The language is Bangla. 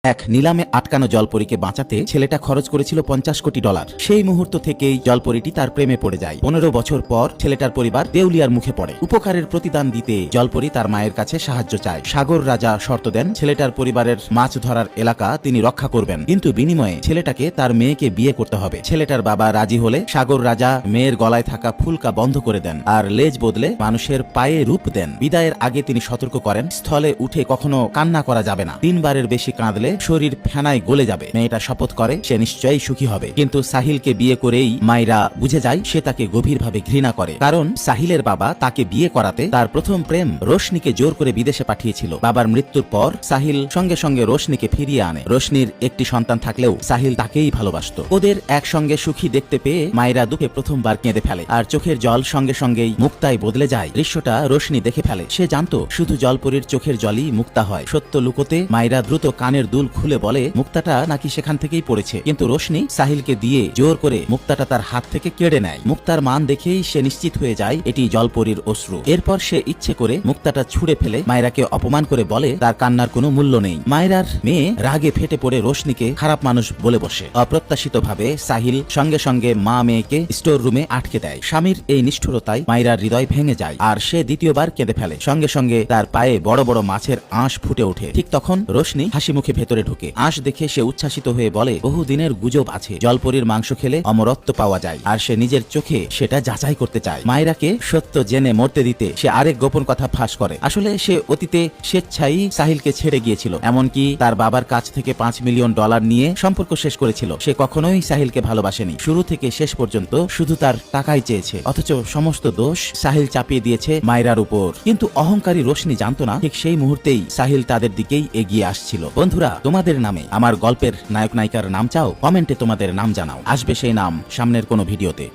এক নিলামে আটকানো জলপরীকে বাঁচাতে ছেলেটা খরচ করেছিল $50 কোটি। সেই মুহূর্ত থেকেই জলপরীটি তার প্রেমে পড়ে যায়। 15 বছর পর ছেলেটার পরিবার দেউলিয়ার মুখে পড়ে। উপকারের প্রতিদান দিতে জলপরী তার মায়ের কাছে সাহায্য চায়। সাগর রাজা শর্ত দেন ছেলেটার পরিবারের মাছ ধরার এলাকা তিনি রক্ষা করবেন, কিন্তু বিনিময়ে ছেলেটাকে তার মেয়েকে বিয়ে করতে হবে। ছেলেটার বাবা রাজি হলে সাগর রাজা মেয়ের গলায় থাকা ফুলকা বন্ধ করে দেন আর লেজ বদলে মানুষের পায়ে রূপ দেন। বিদায়ের আগে তিনি সতর্ক করেন, স্থলে উঠে কখনো কান্না করা যাবে না। 3 বারের বেশি কাঁদলে শরীর ফেনায় গলে যাবে। মেয়েটা শপথ করে সে নিশ্চয়ই সুখী হবে, কিন্তু সাহিলকে বিয়ে করেই মাইরা বুঝে যায় সে তাকে গভীরভাবে ঘৃণা করে। কারণ সাহিলের বাবা তাকে বিয়ে করাতে তার প্রথম প্রেম রোশনিকে জোর করে বিদেশে পাঠিয়েছিল। বাবার মৃত্যুর পর সাহিল সঙ্গে সঙ্গে রোশনিকে ফিরিয়ে আনে। রোশনির একটি সন্তান থাকলেও সাহিল তাকেই ভালোবাসত। ওদের একসঙ্গে সুখী দেখতে পেয়ে মাইরা দুঃখে প্রথমবার কেঁদে ফেলে, আর চোখের জল সঙ্গে সঙ্গেই মুক্তায় বদলে যায়। দৃশ্যটা রোশনি দেখে ফেলে। সে জানতো শুধু জলপরীর চোখের জলই মুক্তা হয়। সত্য লুকোতে মাইরা দ্রুত কানের দুল খুলে বলে মুক্তাটা নাকি সেখান থেকেই পড়েছে, কিন্তু রোশনি সাহিলকে দিয়ে জোর করে মুক্তাটা তার হাত থেকে কেড়ে নেয়। মুক্তার মান দেখেই সে নিশ্চিত হয়ে যায় এটি জলপরীর অশ্রু। এরপর সে ইচ্ছে করে মুক্তাটা ছুঁড়ে ফেলে মায়রাকে অপমান করে বলে তার কান্নার কোনো মূল্য নেই। মায়রার মেয়ে রাগে ফেটে পড়ে রোশনিকে খারাপ মানুষ বলে বসে। অপ্রত্যাশিতভাবে সাহিল সঙ্গে সঙ্গে মা মেয়েকে স্টোর রুমে আটকে দেয়। স্বামীর এই নিষ্ঠুরতায় মায়রার হৃদয় ভেঙে যায় আর সে দ্বিতীয়বার কেঁদে ফেলে। সঙ্গে সঙ্গে তার পায়ে বড় বড় মাছের আঁশ ফুটে ওঠে। ঠিক তখন রোশনি হাসি মুখে ভেতরে ঢোকে। আঁশ দেখে সে উচ্ছ্বাসিত হয়ে বলে বহুদিনের গুজব আছে, জলপরীর মাংস খেলে অমরত্ব পাওয়া যায়, আর সে নিজের চোখে সেটা যাচাই করতে চায়। মায়রাকে সত্য জেনে মরতে দিতে সে আরেক গোপন কথা ফাঁস করে। আসলে সে অতীতে স্বেচ্ছাই সাহিলকে ছেড়ে গিয়েছিল, এমনকি তার বাবার কাছ থেকে $5 মিলিয়ন নিয়ে সম্পর্ক শেষ করেছিল। সে কখনোই সাহিলকে ভালোবাসেনি, শুরু থেকে শেষ পর্যন্ত শুধু তার টাকাই চেয়েছে। অথচ সমস্ত দোষ সাহিল চাপিয়ে দিয়েছে মায়রার উপর। কিন্তু অহংকারী রোশনি জানতো না ঠিক সেই মুহূর্তেই সাহিল তাদের দিকেই এগিয়ে আসছিল। বন্ধুরা, তোমাদের নামে আমার গল্পের নায়ক নায়িকার নাম চাও? কমেন্টে তোমাদের নাম জানাও, আসবে সেই নাম সামনের কোনো ভিডিওতে।